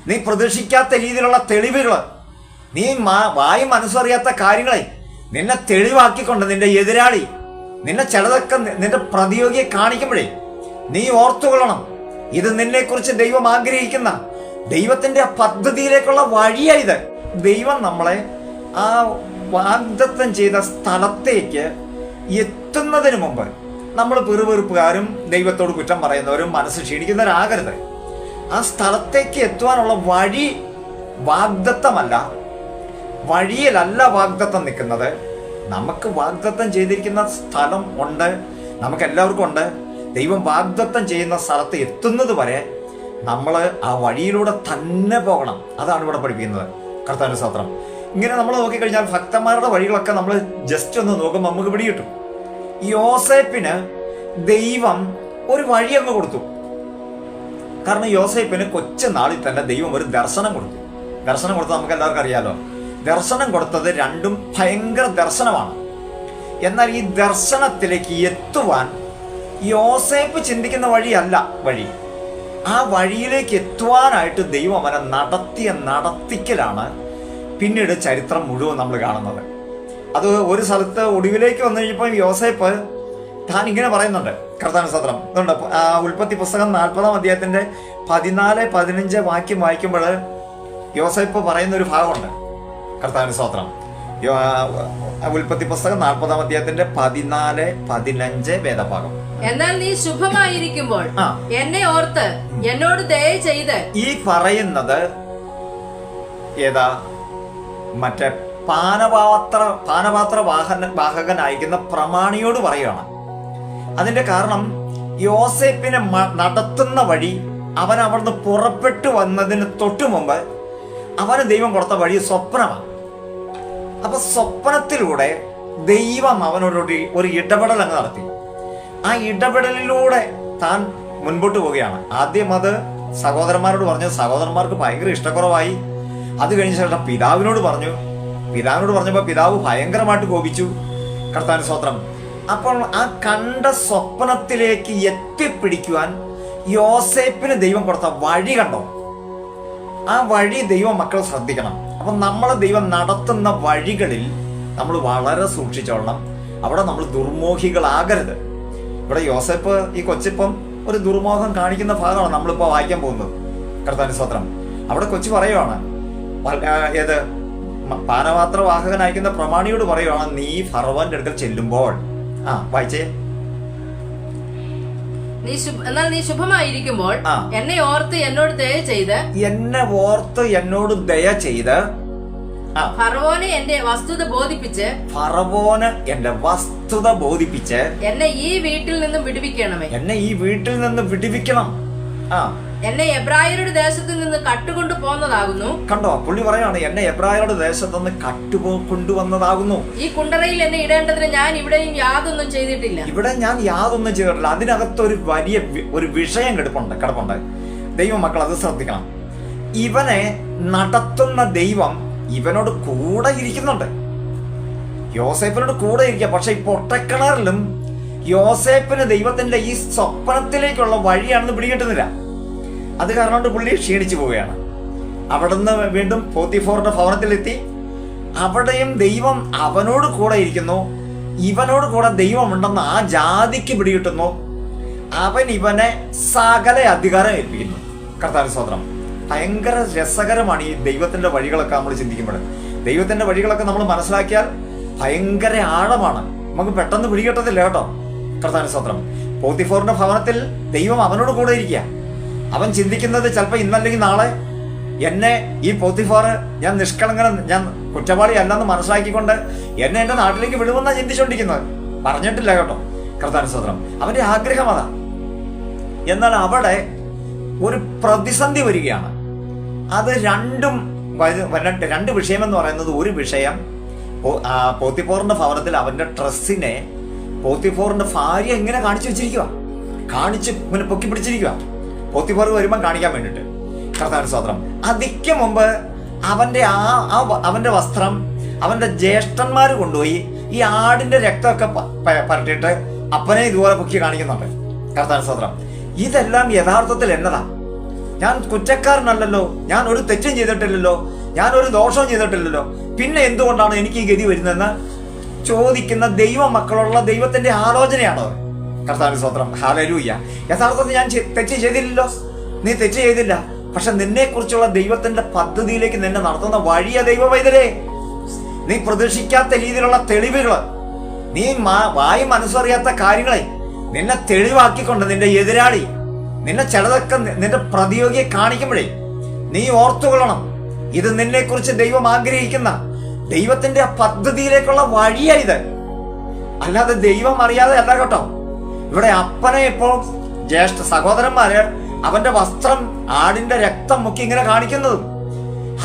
നീ പ്രതീക്ഷിക്കാത്ത രീതിയിലുള്ള തെളിവുകൾ, നീ വായും മനസ്സറിയാത്ത കാര്യങ്ങളെ നിന്നെ തെളിവാക്കിക്കൊണ്ട് നിന്റെ എതിരാളി നിന്നെ ചിലതൊക്കെ നിന്റെ പ്രതിയോഗിയെ കാണിക്കുമ്പോഴേ നീ ഓർത്തുകൊള്ളണം, ഇത് നിന്നെക്കുറിച്ച് ദൈവം ആഗ്രഹിക്കുന്ന ദൈവത്തിന്റെ പദ്ധതിയിലേക്കുള്ള വഴിയായത്. ദൈവം നമ്മളെ ആ വാഗ്ദത്തം ചെയ്ത സ്ഥലത്തേക്ക് എത്തുന്നതിന് മുമ്പ് നമ്മൾ പിറുപിറുപ്പുകാരും ദൈവത്തോട് കുറ്റം പറയുന്നവരും മനസ്സ് ക്ഷീണിക്കുന്നവരാകരുത്. ആ സ്ഥലത്തേക്ക് എത്തുവാനുള്ള വഴി വാഗ്ദത്തമല്ല, വഴിയിലല്ല വാഗ്ദത്തം നിൽക്കുന്നത്. നമുക്ക് വാഗ്ദത്തം ചെയ്തിരിക്കുന്ന സ്ഥലം ഉണ്ട്, നമുക്ക് എല്ലാവർക്കും ഉണ്ട്. ദൈവം വാഗ്ദത്തം ചെയ്യുന്ന സ്ഥലത്ത് എത്തുന്നത് വരെ നമ്മൾ ആ വഴിയിലൂടെ തന്നെ പോകണം. അതാണ് ഇവിടെ പഠിപ്പിക്കുന്നത്. കർത്താവിന്റെ സ്തോത്രം. ഇങ്ങനെ നമ്മൾ നോക്കിക്കഴിഞ്ഞാൽ ഭക്തന്മാരുടെ വഴികളൊക്കെ നമ്മൾ ജസ്റ്റ് ഒന്ന് നോക്കുമ്പോൾ നമുക്ക് പിടികിട്ടും. യോസേപ്പിന് ദൈവം ഒരു വഴി അങ്ങ് കൊടുത്തു. കാരണം യോസേപ്പിന് കൊച്ചുനാളിൽ തന്നെ ദൈവം ഒരു ദർശനം കൊടുത്തു. ദർശനം കൊടുത്തത് നമുക്ക് എല്ലാവർക്കും അറിയാലോ. ദർശനം കൊടുത്തത് രണ്ടും ഭയങ്കര ദർശനമാണ്. എന്നാൽ ഈ ദർശനത്തിലേക്ക് എത്തുവാൻ യോസേപ്പ് ചിന്തിക്കുന്ന വഴിയല്ല വഴി. ആ വഴിയിലേക്ക് എത്തുവാനായിട്ട് ദൈവം അവനെ നടത്തിയ നടത്തിക്കലാണ് പിന്നീട് ചരിത്രം മുഴുവൻ നമ്മൾ കാണുന്നത്. അത് ഒരു സ്ഥലത്ത് ഒടുവിലേക്ക് വന്നു കഴിഞ്ഞപ്പോൾ യോസേപ്പ് താൻ ഇങ്ങനെ പറയുന്നുണ്ട്. കർത്താവിന്റെ സ്തോത്രം. അതുകൊണ്ട് ഉൽപ്പത്തി പുസ്തകം 40-ാം അധ്യായത്തിന്റെ 14-15 വാക്യം വായിക്കുമ്പോൾ യോസേപ്പ് പറയുന്ന ഒരു ഭാഗമുണ്ട്. കർത്താവിന്റെ സ്തോത്രം. ഉൽപ്പത്തി പുസ്തകം 40-ാം അധ്യായത്തിന്റെ 14-15 വേദഭാഗം. എന്നാൽ നീ ശുഭമായിരിക്കുമ്പോൾ എന്നെ ഓർത്ത് എന്നോട് ദയ ചെയ്ത്. ഈ പറയുന്നത് ഏതാ? മറ്റേ പാനപാത്ര വാഹകനായിരിക്കുന്ന പ്രമാണിയോട് പറയുകയാണ്. അതിന്റെ കാരണം യോസേപ്പിനെ നടത്തുന്ന വഴി അവൻ അവിടുന്ന് പുറപ്പെട്ടു വന്നതിന് തൊട്ടു മുമ്പ് അവന് ദൈവം കൊടുത്ത വഴി സ്വപ്നമാണ്. അപ്പൊ സ്വപ്നത്തിലൂടെ ദൈവം അവനോട് ഒരു ഇടപെടൽ അങ്ങ് നടത്തി. ആ ഇടപെടലിലൂടെ താൻ മുൻപോട്ട് പോവുകയാണ്. ആദ്യം അത് സഹോദരന്മാരോട് പറഞ്ഞു. സഹോദരന്മാർക്ക് ഭയങ്കര ഇഷ്ടക്കുറവായി. അത് കഴിഞ്ഞ ശേഷം പിതാവിനോട് പറഞ്ഞപ്പോൾ പിതാവ് ഭയങ്കരമായിട്ട് കോപിച്ചു. കർത്താവിന്റെ സ്തോത്രം. അപ്പോൾ ആ കണ്ട സ്വപ്നത്തിലേക്ക് എത്തിപ്പിടിക്കുവാൻ യോസേപ്പിന് ദൈവം കൊടുത്ത വഴി കണ്ടോ? ആ വഴി ദൈവം മക്കൾ ശ്രദ്ധിക്കണം. അപ്പൊ നമ്മളെ ദൈവം നടത്തുന്ന വഴികളിൽ നമ്മൾ വളരെ സൂക്ഷിച്ചോളണം. അവിടെ നമ്മൾ ദുർമോഹികളാകരുത്. ഇവിടെ യോസേപ്പ് ഈ കൊച്ചിപ്പം ഒരു ദുർമോഹം കാണിക്കുന്ന ഭാഗമാണ് നമ്മളിപ്പോൾ വായിക്കാൻ പോകുന്നത്. കർത്താവിന്റെ സ്തോത്രം. അവിടെ കൊച്ചു പറയുവാണ്, ഏത് പാനപാത്ര വാഹകനായിരിക്കുന്ന പ്രമാണിയോട് പറയുവാണ്, നീ ഫറവോന്റെ അടുക്കൽ ചെല്ലുമ്പോൾ വായിച്ചേ. എന്നാൽ നീ ശുഭമായിരിക്കുമ്പോൾ എന്നെ ഓർത്ത് എന്നോട് ദയ ചെയ്ത്. എന്നെ ഓർത്ത് എന്നോട് ദയ ചെയ്ത് ഫറവോനെ എന്റെ വസ്തുത ബോധിപ്പിച്ച്. ഫറവോന് എന്റെ വസ്തുത ബോധിപ്പിച്ച് എന്നെ ഈ വീട്ടിൽ നിന്നും വിടുവിക്കണമേ. എന്നെ ഈ വീട്ടിൽ നിന്ന് വിടുവിക്കണം. എന്നെ എബ്രായരുടെ ദേശത്ത് നിന്ന് കട്ടുകൊണ്ടു പോന്നതാകുന്നു. കണ്ടോ? പുള്ളി പറയാണ്, എന്നെ എബ്രായരുടെ ദേശത്ത് നിന്ന് കൊണ്ടുവന്നതാകുന്നു. ഈ കുണ്ടറയിൽ എന്നെ ഇടേണ്ടതിന് ഞാൻ ഇവിടെയും യാതൊന്നും ചെയ്തിട്ടില്ല. ഇവിടെ ഞാൻ യാതൊന്നും ചെയ്തിട്ടില്ല. അതിനകത്ത് ഒരു വലിയ ഒരു വിഷയം കിടപ്പുണ്ട്. ദൈവം മക്കൾ അത് ശ്രദ്ധിക്കണം. ഇവനെ നടത്തുന്ന ദൈവം ഇവനോട് കൂടെ ഇരിക്കുന്നുണ്ട്. യോസേപ്പിനോട് കൂടെ ഇരിക്കുക. പക്ഷെ ഈ പൊട്ടക്കിണറിലും യോസേപ്പിന് ദൈവത്തിന്റെ ഈ സ്വപ്നത്തിലേക്കുള്ള വഴിയാണെന്ന് പിടികിട്ടുന്നില്ല. അത് കാരണം കൊണ്ട് പുള്ളി ക്ഷീണിച്ചു പോവുകയാണ്. അവിടുന്ന് വീണ്ടും പോത്തിഫോറിന്റെ ഭവനത്തിലെത്തി. അവിടെയും ദൈവം അവനോട് കൂടെ ഇരിക്കുന്നു. ഇവനോട് കൂടെ ദൈവമുണ്ടെന്ന് ആ ജാതിക്ക് പിടികിട്ടുന്നു. അവൻ ഇവനെ സകല അധികാരം ഏൽപ്പിക്കുന്നു. കർത്താവിന്റെ സ്തോത്രം. ഭയങ്കര രസകരമാണ് ഈ ദൈവത്തിന്റെ വഴികളൊക്കെ നമ്മൾ ചിന്തിക്കുമ്പോൾ. ദൈവത്തിന്റെ വഴികളൊക്കെ നമ്മൾ മനസ്സിലാക്കിയാൽ ഭയങ്കര ആഴമാണ്. നമുക്ക് പെട്ടെന്ന് പിടികിട്ടത്തില്ല കേട്ടോ. കർത്താവിന്റെ സ്തോത്രം. പോത്തിഫോറിന്റെ ഭവനത്തിൽ ദൈവം അവനോട് കൂടെ ഇരിക്കുക. അവൻ ചിന്തിക്കുന്നത് ചിലപ്പോൾ ഇന്നല്ലെങ്കിൽ നാളെ എന്നെ ഈ പോത്തിഫാർ ഞാൻ നിഷ്കളങ്കൻ, ഞാൻ കുറ്റവാളി അല്ലെന്ന് മനസ്സിലാക്കിക്കൊണ്ട് എന്നെ എന്റെ നാട്ടിലേക്ക് വിടുമെന്നാണ് ചിന്തിച്ചുകൊണ്ടിരിക്കുന്നത്. പറഞ്ഞിട്ടില്ല കേട്ടോ. കർത്താവിന്റെ സ്തോത്രം. അവന്റെ ആഗ്രഹം അതാ. എന്നാൽ അവിടെ ഒരു പ്രതിസന്ധി വരികയാണ്. അത് രണ്ട് വിഷയമെന്ന് പറയുന്നത്, ഒരു വിഷയം പോത്തിഫോറിന്റെ ഭവനത്തിൽ അവന്റെ ഡ്രസ്സിനെ പോത്തിഫോറിന്റെ ഭാര്യ ഇങ്ങനെ കാണിച്ചു വെച്ചിരിക്കുക. ഇങ്ങനെ പൊക്കി പിടിച്ചിരിക്കുക. പോത്തിഫോർ വരുമ്പം കാണിക്കാൻ വേണ്ടിട്ട്. കർത്താവിന്റെ സ്തോത്രം. അതിക്ക് മുമ്പ് അവന്റെ വസ്ത്രം അവന്റെ ജ്യേഷ്ഠന്മാര് കൊണ്ടുപോയി ഈ ആടിന്റെ രക്തമൊക്കെ പരട്ടിയിട്ട് അപ്പനെ ഇതുപോലെ പൊക്കി കാണിക്കുന്നുണ്ട്. കർത്താവിന്റെ സ്തോത്രം. ഇതെല്ലാം യഥാർത്ഥത്തിൽ എന്നതാ? ഞാൻ കുറ്റക്കാരനല്ലല്ലോ, ഞാൻ ഒരു തെറ്റും ചെയ്തിട്ടില്ലല്ലോ, ഞാൻ ഒരു ദോഷവും ചെയ്തിട്ടില്ലല്ലോ, പിന്നെ എന്തുകൊണ്ടാണ് എനിക്ക് ഈ ഗതി വരുന്നതെന്ന് ചോദിക്കുന്ന ദൈവ മക്കളുള്ള ദൈവത്തിന്റെ ആലോചനയാണോ? കർത്താവിന്റെ സ്തോത്രം, ഹല്ലേലൂയ. യഥാർത്ഥത്തിൽ ഞാൻ തെറ്റ് ചെയ്തില്ലല്ലോ, നീ തെറ്റ് ചെയ്തില്ല. പക്ഷെ നിന്നെ കുറിച്ചുള്ള ദൈവത്തിന്റെ പദ്ധതിയിലേക്ക് നിന്നെ നടത്തുന്ന വഴിയ ദൈവ പൈതലേ, നീ പ്രതീക്ഷിക്കാത്ത രീതിയിലുള്ള തെളിവുകള്, നീ വായി മനസ്സറിയാത്ത കാര്യങ്ങളെ നിന്നെ തെളിവാക്കിക്കൊണ്ട് നിന്റെ എതിരാളി, നിന്നെ ചിലതൊക്കെ നിന്റെ പ്രതിയോഗിയെ കാണിക്കുമ്പോഴേ നീ ഓർത്തുകൊള്ളണം, ഇത് നിന്നെ കുറിച്ച് ദൈവം ആഗ്രഹിക്കുന്ന ദൈവത്തിന്റെ ആ പദ്ധതിയിലേക്കുള്ള വഴിയാ ഇത്. അല്ലാതെ ദൈവം അറിയാതെ അല്ല കേട്ടോ. ഇവിടെ അപ്പനെ ഇപ്പോൾ ജ്യേഷ്ഠ സഹോദരന്മാര് അവന്റെ വസ്ത്രം ആടിന്റെ രക്തം മുക്കി ഇങ്ങനെ കാണിക്കുന്നതും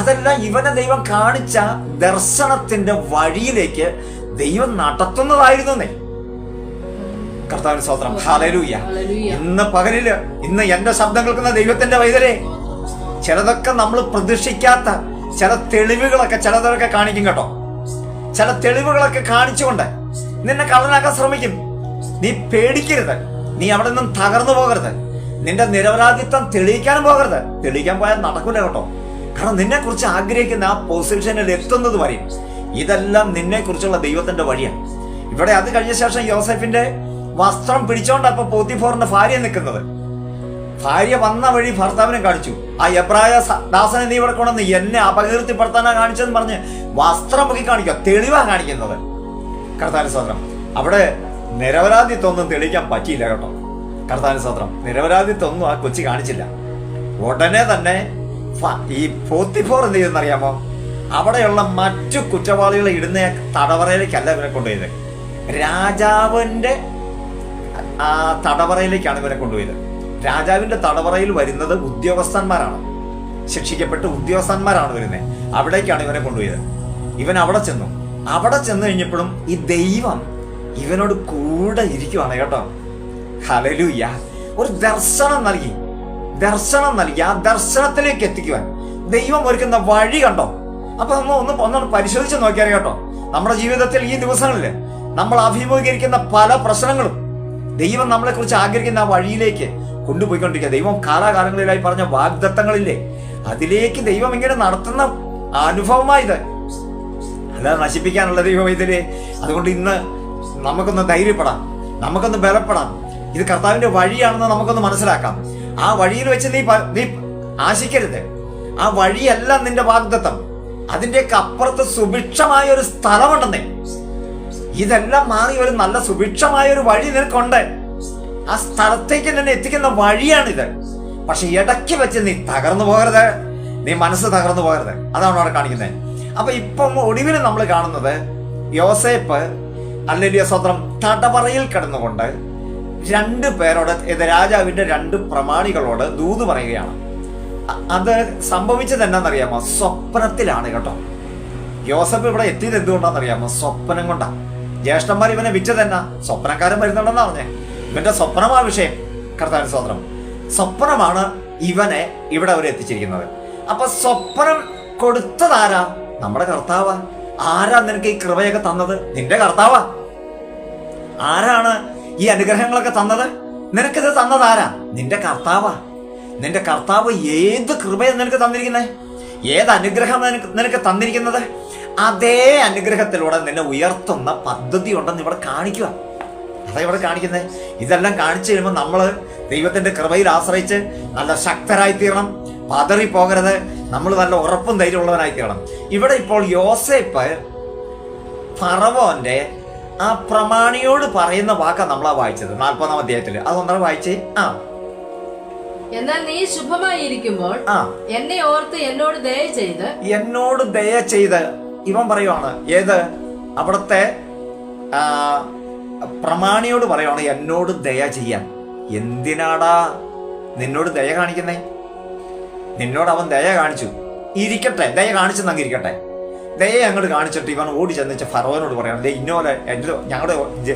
അതെല്ലാം ഇവനെ ദൈവം കാണിച്ച ദർശനത്തിന്റെ വഴിയിലേക്ക് ദൈവം നടത്തുന്നതായിരുന്നു. കർത്താവിന്റെ സ്തോത്രം, ഹല്ലേലൂയ. ഇന്ന് പകലില്, ഇന്ന് എന്റെ ശബ്ദം കേൾക്കുന്ന ദൈവത്തിന്റെ വൈതലേ, ചിലതൊക്കെ നമ്മൾ പ്രതീക്ഷിക്കാത്ത ചില തെളിവുകളൊക്കെ ചിലതൊക്കെ കാണിക്കും കേട്ടോ. ചില തെളിവുകളൊക്കെ കാണിച്ചുകൊണ്ട് നിന്നെ കള്ളനാക്കാൻ ശ്രമിക്കും. നീ പേടിക്കരുത്, നീ അവിടെ നിന്നും തകർന്നു പോകരുത്, നിന്റെ നിരപരാധിത്വം തെളിയിക്കാനും പോകരുത്. തെളിയിക്കാൻ പോയാൽ നടക്കൂല കേട്ടോ. കാരണം നിന്നെ കുറിച്ച് ആഗ്രഹിക്കുന്ന ആ പൊസിഷനിൽ എത്തുന്നത് വരെ ഇതെല്ലാം നിന്നെ കുറിച്ചുള്ള ദൈവത്തിന്റെ വഴിയാണ്. ഇവിടെ അത് കഴിഞ്ഞ ശേഷം യോസേഫിന്റെ വസ്ത്രം പിടിച്ചോണ്ട് അപ്പൊ പോത്തിഫോറിന്റെ ഭാര്യ നിൽക്കുന്നത്. ഭാര്യ വന്ന വഴി ഭർത്താവിനെ കാണിച്ചു. ആ എബ്രായ ദാസനെ നീ ഇവിടെ കൊണ്ടുവന്ന് എന്നെ അപകീർത്തിപ്പെടുത്താനാ കാണിച്ചതെന്ന് പറഞ്ഞ് വസ്ത്രം പൊക്കി കാണിക്കുക, തെളിവാ കാണിക്കുന്നത്. കർത്താവിന്റെ സ്തോത്രം. അവിടെ നിരപരാധിത്വമൊന്നും തെളിയിക്കാൻ പറ്റിയില്ല കേട്ടോ. കർത്താവിന്റെ സ്തോത്രം. നിരപരാധിത്വമൊന്നും ആ കൊച്ചി കാണിച്ചില്ല. ഉടനെ തന്നെ ഈ പോത്തിഫോർ എന്ത് ചെയ്തെന്നറിയാമോ? അവിടെയുള്ള മറ്റു കുറ്റവാളികളെ ഇടുന്ന തടവറയിലേക്കല്ല ഇവരെ കൊണ്ടുപോയത്, രാജാവിന്റെ ആ തടവറയിലേക്കാണ് ഇവരെ കൊണ്ടുപോയത്. രാജാവിന്റെ തടവറയിൽ വരുന്നത് ഉദ്യോഗസ്ഥന്മാരാണ്, ശിക്ഷിക്കപ്പെട്ട ഉദ്യോഗസ്ഥന്മാരാണ് വരുന്നത്. അവിടേക്കാണ് ഇവനെ കൊണ്ടുപോയത്. ഇവൻ അവിടെ ചെന്നു. അവിടെ ചെന്ന് കഴിഞ്ഞപ്പോഴും ഈ ദൈവം ഇവനോട് കൂടെ ഇരിക്കുവാണ് കേട്ടോ. ഹല്ലേലൂയ. ഒരു ദർശനം നൽകി ആ ദർശനത്തിലേക്ക് എത്തിക്കുവാൻ ദൈവം ഒരുക്കുന്ന വഴി കണ്ടോ. അപ്പൊ ഒന്നൊന്ന് പരിശോധിച്ച് നോക്കിയാൽ കേട്ടോ, നമ്മുടെ ജീവിതത്തിൽ ഈ ദിവസങ്ങളിൽ നമ്മൾ അഭിമുഖീകരിക്കുന്ന പല പ്രശ്നങ്ങളും ദൈവം നമ്മളെ കുറിച്ച് ആഗ്രഹിക്കുന്ന ആ വഴിയിലേക്ക് കൊണ്ടുപോയിക്കൊണ്ടിരിക്കുക. ദൈവം കാലാകാലങ്ങളിലായി പറഞ്ഞ വാഗ്ദത്തങ്ങളില്ലേ, അതിലേക്ക് ദൈവം ഇങ്ങനെ നടത്തുന്ന അനുഭവമായത്. അല്ലാതെ നശിപ്പിക്കാനുള്ള ദൈവം ഇതിലെ. അതുകൊണ്ട് ഇന്ന് നമുക്കൊന്ന് ധൈര്യപ്പെടാം, നമുക്കൊന്ന് ബലപ്പെടാം. ഇത് കർത്താവിന്റെ വഴിയാണെന്ന് നമുക്കൊന്ന് മനസ്സിലാക്കാം. ആ വഴിയിൽ വെച്ച് നീ ആശിക്കരുത്. ആ വഴിയല്ല നിന്റെ വാഗ്ദത്തം. അതിന്റെയൊക്കെ അപ്പുറത്ത് സുഭിക്ഷമായ ഒരു സ്ഥലമുണ്ടെന്നേ. ഇതെല്ലാം മാറി ഒരു നല്ല സുഭിക്ഷമായ ഒരു വഴി നിനക്കുണ്ട്. ആ സ്ഥലത്തേക്ക് നിന്നെ എത്തിക്കുന്ന വഴിയാണിത്. പക്ഷെ ഇടയ്ക്ക് വെച്ച് നീ തകർന്നു പോകരുത്, നീ മനസ്സ് തകർന്നു പോകരുത്. അതാണ് അവിടെ കാണിക്കുന്നത്. അപ്പൊ ഇപ്പം ഒടുവിൽ നമ്മൾ കാണുന്നത് യോസേപ്പ് ഹല്ലേലൂയ സ്തോത്രം തടവറയിൽ കിടന്നുകൊണ്ട് രണ്ടു പേരോട്, രാജാവിന്റെ രണ്ട് പ്രമാണികളോട് ദൂത് പറയുകയാണ്. അത് സംഭവിച്ചത് എന്നാന്നറിയാമോ? സ്വപ്നത്തിലാണ് കേട്ടോ. യോസഫ് ഇവിടെ എത്തിയത് എന്തുകൊണ്ടാണെന്നറിയാമോ? സ്വപ്നം കൊണ്ടാ. ജ്യേഷ്ഠന്മാർ ഇവനെ വിറ്റതെന്നാ? സ്വപ്നക്കാരൻ വരുന്നുണ്ടെന്നാ പറഞ്ഞേ. ഇവന്റെ സ്വപ്നമാ വിഷയം. കർത്താവിന്റെ സ്തോത്രം. സ്വപ്നമാണ് ഇവനെ ഇവിടെ അവരെ എത്തിച്ചിരിക്കുന്നത്. അപ്പൊ സ്വപ്നം കൊടുത്തതാരാ? നമ്മുടെ കർത്താവാ. ആരാ നിനക്ക് ഈ കൃപയൊക്കെ തന്നത്? നിന്റെ കർത്താവാ. ആരാണ് ഈ അനുഗ്രഹങ്ങളൊക്കെ തന്നത്? നിനക്കിത് തന്നതാരാ? നിന്റെ കർത്താവാ. നിന്റെ കർത്താവ് ഏത് കൃപയാണ് നിനക്ക് തന്നിരിക്കുന്നത്? ഏത് അനുഗ്രഹം നിനക്ക് തന്നിരിക്കുന്നത്? അതേ അനുഗ്രഹത്തിലൂടെ നിന്നെ ഉയർത്തുന്ന പദ്ധതി ഉണ്ടെന്ന് ഇവിടെ കാണിക്കുക. അതാ ഇവിടെ കാണിക്കുന്നത്. ഇതെല്ലാം കാണിച്ചു കഴിയുമ്പോൾ നമ്മള് ദൈവത്തിന്റെ കൃപയിൽ ആശ്രയിച്ച് നല്ല ശക്തരായി തീരണം. പതറിപ്പോകരുത്. നമ്മൾ നല്ല ഉറപ്പും ധൈര്യമുള്ളവനായി തീരണം. ഇവിടെ ഇപ്പോൾ യോസേപ്പ് ഫറവോന്റെ ആ പ്രമാണിയോട് പറയുന്ന വാക്കാ നമ്മളാ വായിച്ചത് 40-ാം അധ്യായത്തില്. അതൊന്നാണ് വായിച്ചേ. എന്നാൽ നീ ശുഭമായിരിക്കുമ്പോൾ എന്നെ ഓർത്ത് എന്നോട് ദയ ചെയ്ത് ഇവൻ പറയുവാണ്. ഏത്? അവിടുത്തെ പ്രമാണിയോട് പറയുവാണ് എന്നോട് ദയ ചെയ്യാൻ. എന്തിനാടാ നിന്നോട് ദയ കാണിക്കുന്നേ? നിന്നോട് അവൻ ദയ കാണിച്ചു, ഇരിക്കട്ടെ, ദയ കാണിച്ചെന്നങ്ങിരിക്കട്ടെ. ദയ അങ്ങോട്ട് കാണിച്ചിട്ട് ഇവൻ ഓടി ചെന്നിച്ച് ഫറവോനോട് പറയണം, ദേ ഇന്നോലെ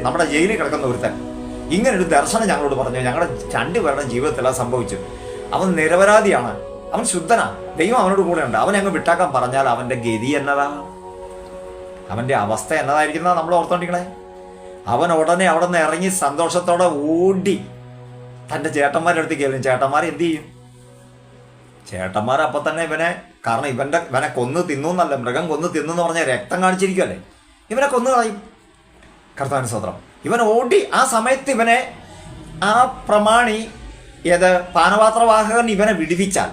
നമ്മുടെ ജയിലിൽ കിടക്കുന്ന ഒരുത്തൻ ഇങ്ങനൊരു ദർശനം ഞങ്ങളോട് പറഞ്ഞു. ഞങ്ങളുടെ രണ്ടുപേരുടെ ജീവിതത്തിൽ അത് സംഭവിച്ചു. അവൻ നിരപരാധിയാണ്, അവൻ ശുദ്ധനാ, ദൈവം അവനോട് കൂടെ ഉണ്ട്. അവനെ അങ്ങ് വിട്ടാക്കാൻ പറഞ്ഞാൽ അവന്റെ ഗതി എന്നതാ, അവന്റെ അവസ്ഥ എന്നതായിരിക്കുന്ന നമ്മൾ ഓർത്തോണ്ടിരിക്കണേ. അവൻ ഉടനെ അവിടെ നിന്ന് ഇറങ്ങി സന്തോഷത്തോടെ ഓടി തന്റെ ചേട്ടന്മാരുടെ അടുത്ത് കയറും. ചേട്ടന്മാർ എന്ത് ചെയ്യും? ചേട്ടന്മാരപ്പം തന്നെ ഇവനെ, കാരണം ഇവനെ കൊന്ന് തിന്നു എന്നല്ല, മൃഗം കൊന്ന് തിന്നു എന്ന് പറഞ്ഞാൽ രക്തം കാണിച്ചിരിക്കുമല്ലേ, ഇവനെ കൊന്നു കളയും. കർത്താവിന് സ്തോത്രം. ഇവൻ ഓടി ആ സമയത്ത് ഇവനെ ആ പ്രമാണി പാനപാത്രവാഹകൻ ഇവനെ വിടുവിച്ചാൽ,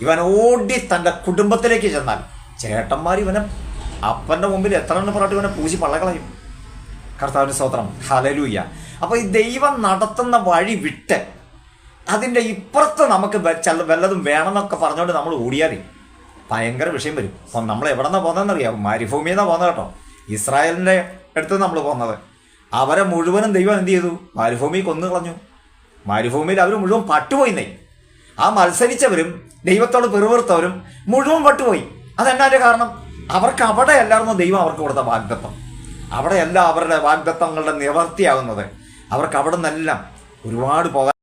ഇവൻ ഓടി തൻ്റെ കുടുംബത്തിലേക്ക് ചെന്നാൽ ചേട്ടന്മാർ ഇവനെ അപ്പൻ്റെ മുമ്പിൽ എത്ര എണ്ണം പറഞ്ഞിട്ട് ഇവനെ പൂശി പള്ളകളയും. കർത്താവിന് സ്തോത്രം. ഹല്ലേലൂയ. അപ്പോൾ ഈ ദൈവം നടത്തുന്ന വഴി വിട്ട് അതിൻ്റെ ഇപ്പുറത്ത് നമുക്ക് വല്ലതും വേണമെന്നൊക്കെ പറഞ്ഞുകൊണ്ട് നമ്മൾ ഓടിയാലേ ഭയങ്കര വിഷയം വരും. അപ്പം നമ്മൾ എവിടെ നിന്നാണ് പോകുന്നതെന്നറിയാം? മരുഭൂമിയിൽ നിന്നാണ് പോകുന്നത് കേട്ടോ. ഇസ്രായേലിൻ്റെ അടുത്ത് നമ്മൾ പോകുന്നത്. അവരെ മുഴുവനും ദൈവം എന്ത് ചെയ്തു? മരുഭൂമി കൊന്നു കളഞ്ഞു. മരുഭൂമിയിൽ അവർ മുഴുവൻ പട്ടുപോയിന്നേ. ആ മത്സരിച്ചവരും ദൈവത്തോട് പിറുപിറുത്തവരും മുഴുവൻ പട്ടുപോയി. അതെന്നാൻ്റെ കാരണം? അവർക്ക് അവിടെയല്ലായിരുന്നു ദൈവം അവർക്ക് കൊടുത്ത വാഗ്ദത്തം. അവിടെയല്ല അവരുടെ വാഗ്ദത്തങ്ങളുടെ നിവർത്തിയാകുന്നത്. അവർക്ക് അവിടെ നിന്നെല്ലാം ഒരുപാട് പോകാൻ